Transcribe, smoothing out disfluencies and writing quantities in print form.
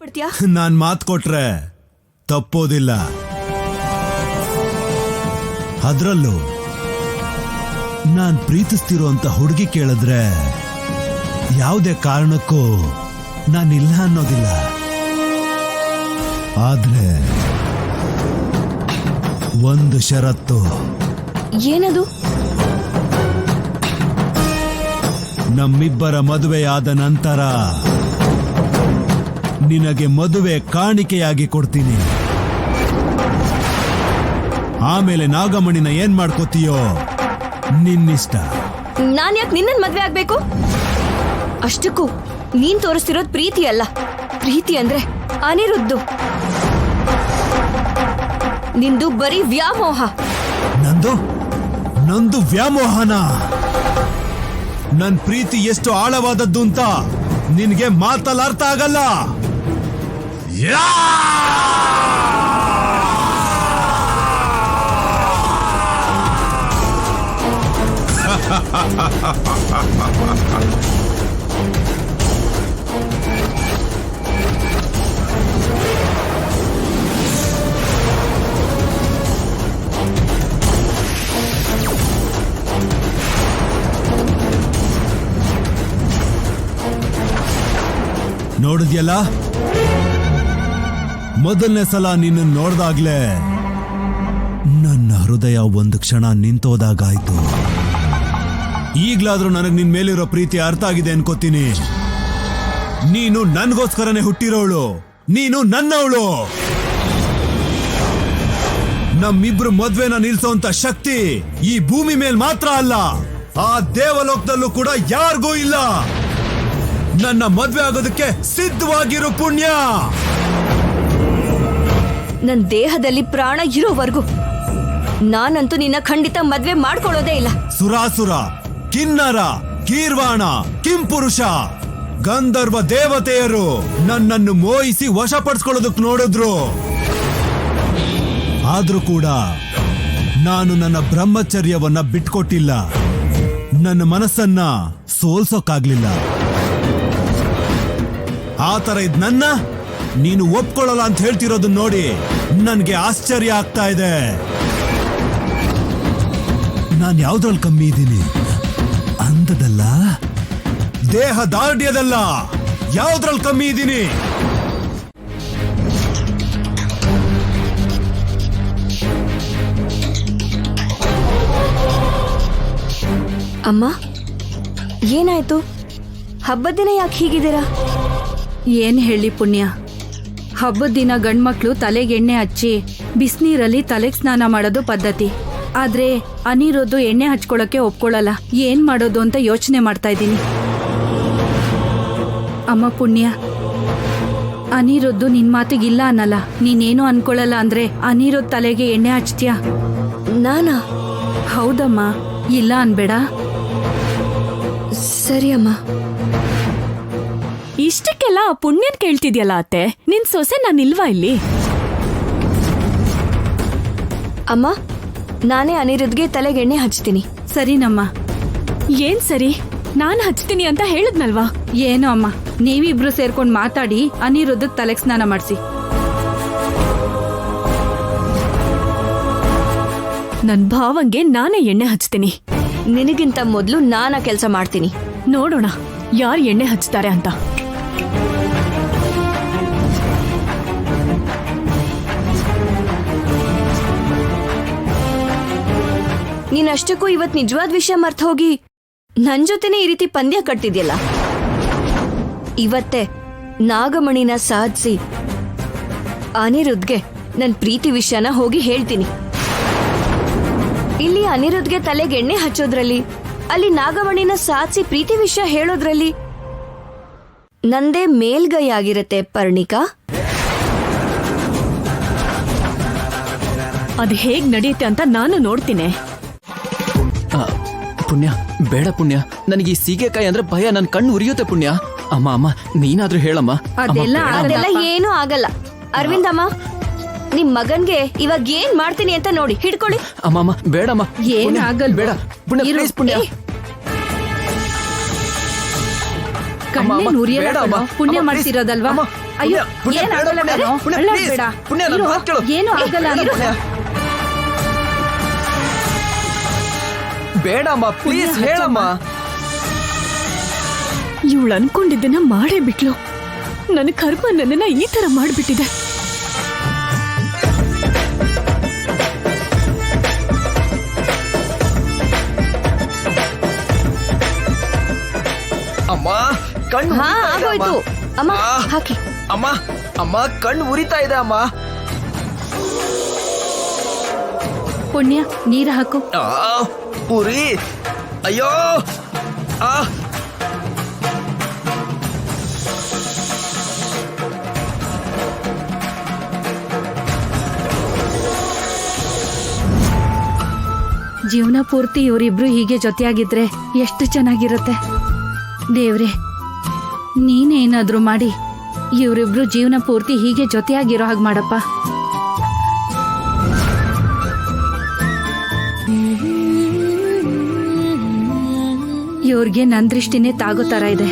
ಮಾಡ್ತೀಯಾ? ನಾನ್ ಮಾತ್ ಕೊಟ್ರೆ ತಪ್ಪೋದಿಲ್ಲ. ಅದ್ರಲ್ಲೂ ನಾನ್ ಪ್ರೀತಿಸ್ತಿರೋಂತ ಹುಡುಗಿ ಕೇಳಿದ್ರೆ ಯಾವುದೇ ಕಾರಣಕ್ಕೂ ನಾನಿಲ್ಲ ಅನ್ನೋದಿಲ್ಲ. ಆದ್ರೆ ಒಂದು ಷರತ್ತು. ಏನದು? ನಮ್ಮಿಬ್ಬರ ಮದುವೆಯಾದ ನಂತರ ನಿನಗೆ ಮದುವೆ ಕಾಣಿಕೆಯಾಗಿ ಕೊಡ್ತೀನಿ. ಆಮೇಲೆ ನಾಗಮಣಿನ ಏನ್ ಮಾಡ್ಕೋತೀಯೋ ನಿನ್ನಿಷ್ಟ. ನಾನ್ ಯಾಕೆ ನಿನ್ನನ್ ಮದ್ವೆ ಆಗ್ಬೇಕು? ಅಷ್ಟಕ್ಕೂ ನೀನ್ ತೋರಿಸ್ತಿರೋದ್ ಪ್ರೀತಿ ಅಲ್ಲ. ಪ್ರೀತಿ ಅಂದ್ರೆ ಅನಿರುದ್ಧು. ನಿಂದು ಬರೀ ವ್ಯಾಮೋಹ. ನಂದು ವ್ಯಾಮೋಹನ? ನನ್ ಪ್ರೀತಿ ಎಷ್ಟು ಆಳವಾದದ್ದು ಅಂತ ನಿನ್ಗೆ ಮಾತಲ್ಲ ಅರ್ಥ ಆಗಲ್ಲ. ನೋಡಿದ್ಯಲ್ಲ, ಮೊದಲನೇ ಸಲ ನಿನ್ನ ನೋಡ್ದಾಗ್ಲೇ ನನ್ನ ಹೃದಯ ಒಂದು ಕ್ಷಣ ನಿಂತೋದಾಗಾಯ್ತು. ಈಗ್ಲಾದ್ರೂ ನನಗ್ ನಿನ್ ಮೇಲಿರೋ ಪ್ರೀತಿ ಅರ್ಥ ಆಗಿದೆ ಅನ್ಕೋತೀನಿ. ನೀನು ನನ್ಗೋಸ್ಕರನೇ ಹುಟ್ಟಿರೋಳು, ನೀನು ನನ್ನವಳು. ನಮ್ಮಿಬ್ರು ಮದ್ವೆನ ನಿಲ್ಸೋಂತ ಶಕ್ತಿ ಈ ಭೂಮಿ ಮೇಲ್ ಮಾತ್ರ ಅಲ್ಲ, ಆ ದೇವಲೋಕದಲ್ಲೂ ಕೂಡ ಯಾರಿಗೂ ಇಲ್ಲ. ನನ್ನ ಮದ್ವೆ ಆಗೋದಕ್ಕೆ ಸಿದ್ಧವಾಗಿರೋ ಪುಣ್ಯ. ನನ್ ದೇಹದಲ್ಲಿ ಪ್ರಾಣ ಇರೋವರೆಗೂ ನಾನಂತೂ ನಿನ್ನ ಖಂಡಿತ ಮದ್ವೆ ಮಾಡ್ಕೊಳ್ಳೋದೇ ಇಲ್ಲ. ಸುರಾಸುರ, ಕಿನ್ನರ, ಕೀರ್ವಾಣ, ಕಿಂಪುರುಷ, ಗಂಧರ್ವ ದೇವತೆಯರು ನನ್ನನ್ನು ಮೋಹಿಸಿ ವಶಪಡಿಸ್ಕೊಳ್ಳೋದಕ್ಕೆ ನೋಡಿದ್ರು. ಆದ್ರೂ ಕೂಡ ನಾನು ನನ್ನ ಬ್ರಹ್ಮಚರ್ಯವನ್ನ ಬಿಟ್ಕೊಟ್ಟಿಲ್ಲ. ನನ್ನ ಮನಸ್ಸನ್ನ ಸೋಲ್ಸೋಕ್ಕಾಗ್ಲಿಲ್ಲ. ಆ ತರ ಇದ್ ನನ್ನ ನೀನು ಒಪ್ಕೊಳ್ಳಲ್ಲ ಅಂತ ಹೇಳ್ತಿರೋದನ್ನ ನೋಡಿ ನನ್ಗೆ ಆಶ್ಚರ್ಯ ಆಗ್ತಾ ಇದೆ. ನಾನು ಯಾವ್ದ್ರಲ್ಲಿ ಕಮ್ಮಿ ಇದ್ದೀನಿ? ಅಂದದಲ್ಲ, ದೇಹ ದಾರ್ಢ್ಯದಲ್ಲ, ಯಾವ್ದ್ರಲ್ಲಿ ಕಮ್ಮಿ ಇದ್ದೀನಿ? ಅಮ್ಮ, ಏನಾಯ್ತು? ಹಬ್ಬದ ದಿನ ಯಾಕೆ ಹೀಗಿದ್ದೀರಾ? ಏನ್ ಹೇಳಿ ಪುಣ್ಯ, ಹಬ್ಬದ ದಿನ ಗಂಡ್ಮಕ್ಳು ತಲೆಗೆ ಎಣ್ಣೆ ಹಚ್ಚಿ ಬಿಸಿನೀರಲ್ಲಿ ತಲೆಗೆ ಸ್ನಾನ ಮಾಡೋದು ಪದ್ಧತಿ. ಆದ್ರೆ ಅನಿರುದ್ಧು ಎಣ್ಣೆ ಹಚ್ಕೊಳಕ್ಕೆ ಒಪ್ಕೊಳ್ಳಲ್ಲ. ಏನ್ ಮಾಡೋದು ಅಂತ ಯೋಚನೆ ಮಾಡ್ತಾ ಇದ್ದೀನಿ. ಅಮ್ಮ ಪುಣ್ಯ, ಅನಿರುದ್ಧು ನಿನ್ ಮಾತಿಗಿಲ್ಲ ಅನ್ನಲ್ಲ. ನೀನೇನು ಅನ್ಕೊಳ್ಳಲ್ಲ ಅಂದ್ರೆ ಅನಿರುದ್ಧ್ ತಲೆಗೆ ಎಣ್ಣೆ ಹಚ್ತೀಯಾ? ನಾನಾ? ಹೌದಮ್ಮ, ಇಲ್ಲ ಅನ್ಬೇಡ. ಸರಿ ಅಮ್ಮ. ಇಷ್ಟಕ್ಕೆಲ್ಲ ಪುಣ್ಯನ್ ಕೇಳ್ತಿದ್ಯಲ್ಲ ಅತ್ತೆ, ನಿನ್ ಸೊಸೆ ನಾನಿಲ್ವಾ ಇಲ್ಲಿ? ಅಮ್ಮ, ನಾನೇ ಅನಿರುದ್ಧ್ಗೆ ತಲೆಗೆ ಎಣ್ಣೆ ಹಚ್ತೀನಿ. ಸರಿನಮ್ಮ. ಏನ್ ಸರಿ? ನಾನ್ ಹಚ್ತೀನಿ ಅಂತ ಹೇಳಿದ್ನಲ್ವಾ? ಏನು ಅಮ್ಮ, ನೀವಿಬ್ರು ಸೇರ್ಕೊಂಡ್ ಮಾತಾಡಿ ಅನಿರುದ್ಧಗ್ ತಲೆಗೆ ಸ್ನಾನ ಮಾಡಿಸಿ. ನನ್ ಭಾವಂಗೆ ನಾನೇ ಎಣ್ಣೆ ಹಚ್ತೀನಿ. ನಿನಗಿಂತ ಮೊದಲು ನಾನ ಕೆಲಸ ಮಾಡ್ತೀನಿ. ನೋಡೋಣ ಯಾರು ಎಣ್ಣೆ ಹಚ್ತಾರೆ ಅಂತ. ನೀನಷ್ಟಕ್ಕೂ ಇವತ್ ನಿಜವಾದ ವಿಷಯ ಮರ್ತ ಹೋಗಿ ನನ್ ಜೊತೆನೆ ಈ ರೀತಿ ಪಂದ್ಯ ಕಟ್ತಿದ್ಯಲ್ಲ. ಇವತ್ತೇ ನಾಗಮಣಿನ ಸಾಧಿಸಿ ಅನಿರುದ್ಧ್ಗೆ ನನ್ ಪ್ರೀತಿ ವಿಷಯನ ಹೋಗಿ ಹೇಳ್ತೀನಿ. ಇಲ್ಲಿ ಅನಿರುದ್ಧ್ಗೆ ತಲೆಗೆ ಎಣ್ಣೆ ಹಚ್ಚೋದ್ರಲ್ಲಿ, ಅಲ್ಲಿ ನಾಗಮಣಿನ ಸಾಧಿಸಿ ಪ್ರೀತಿ ವಿಷಯ ಹೇಳೋದ್ರಲ್ಲಿ ನಂದೇ ಮೇಲ್ಗೈ ಆಗಿರತ್ತೆ ಪರ್ಣಿಕಾ. ಅದ್ ಹೇಗ್ ನಡೆಯುತ್ತೆ ಅಂತ ನಾನು ನೋಡ್ತೀನಿ. ಪುಣ್ಯ, ಬೇಡ ಪುಣ್ಯ, ನನಗೆ ಈ ಸೀಗೆಕಾಯಿ ಅಂದ್ರೆ ಭಯ. ನನ್ ಕಣ್ಣು ಉರಿಯುತ್ತೆ ಪುಣ್ಯ. ಅಮ್ಮ ನೀನಾದ್ರೂ ಹೇಳಮ್ಮ. ಅದೆಲ್ಲ ಏನೂ ಆಗಲ್ಲ. ಅರವಿಂದಮ್ಮ, ನಿಮ್ ಮಗನ್ಗೆ ಇವಾಗ ಏನ್ ಮಾಡ್ತೀನಿ ಅಂತ ನೋಡಿ ಹಿಡ್ಕೊಳ್ಳಿ. ಅಮ್ಮ ಬೇಡಮ್ಮ. ಏನಾಗಲ್ಲ, ಬೇಡ ಪುಣ್ಯ, ಪ್ಲೀಸ್ ಪುಣ್ಯ. ಕಣ್ಣೇನ್ ಉರಿಯಲ್ಲ, ಪುಣ್ಯ ಮಾಡ್ತಿರೋದಲ್ವಾ? ಅಯ್ಯೋ ಪುಣ್ಯ, ಏನ್ ಬೇಡ, ಆಗಲ್ಲ ಪುಣ್ಯ, ಕಣೋ, ಪುಣ್ಯ, ಅಳ್ಳೋದ್ please. ಬೇಡ. ಪುಣ್ಯ, ನನ್ನ ಇರು, ಮಾತ್ ಕೇಳು. ಏನು ಆಗಲ್ಲ ಇರು, ಅಂದ್ರೆ. ಬೇಡ ಅಮ್ಮ ಪ್ಲೀಸ್ ಪುಣ್ಯ, ಹೇಳಮ್ಮ. ಇವಳು ಅನ್ಕೊಂಡಿದ್ದನ್ನ ಮಾಡೇ ಬಿಟ್ಲು. ನನ್ನ ಕರ್ಮ ನನ್ನನ್ನ ಈ ತರ ಮಾಡ್ಬಿಟ್ಟಿದೆ. ಅಮ್ಮ ಕಣ್ಣು ಹಾ ಉರಿತಾ ಇದೆ ಆಗೋಯ್ತು ಅಮ್ಮ ಆ. ಹಾಕಿ. ಅಮ್ಮ ಅಮ್ಮ ಕಣ್ಣು ಉರಿತಾ ಇದೆ ಅಮ್ಮ. ಪುಣ್ಯ ನೀರು ಹಾಕು. ಆ, ಉರಿ ಅಯ್ಯೋ ಆ ಜೀವನ ಪೂರ್ತಿ ಇವರಿಬ್ರು ಹೀಗೆ ಜೊತೆಯಾಗಿದ್ರೆ ಎಷ್ಟು ಚೆನ್ನಾಗಿರುತ್ತೆ. ದೇವ್ರೆ ನೀನೇನಾದ್ರೂ ಮಾಡಿ ಇವರಿಬ್ರು ಜೀವನ ಪೂರ್ತಿ ಹೀಗೆ ಜೊತೆಯಾಗಿರೋ ಹಾಗೆ ಮಾಡಪ್ಪ. ಇವ್ರಿಗೆ ನನ್ ದೃಷ್ಟಿನೇ ತಾಗೋ ತರ ಇದೆ.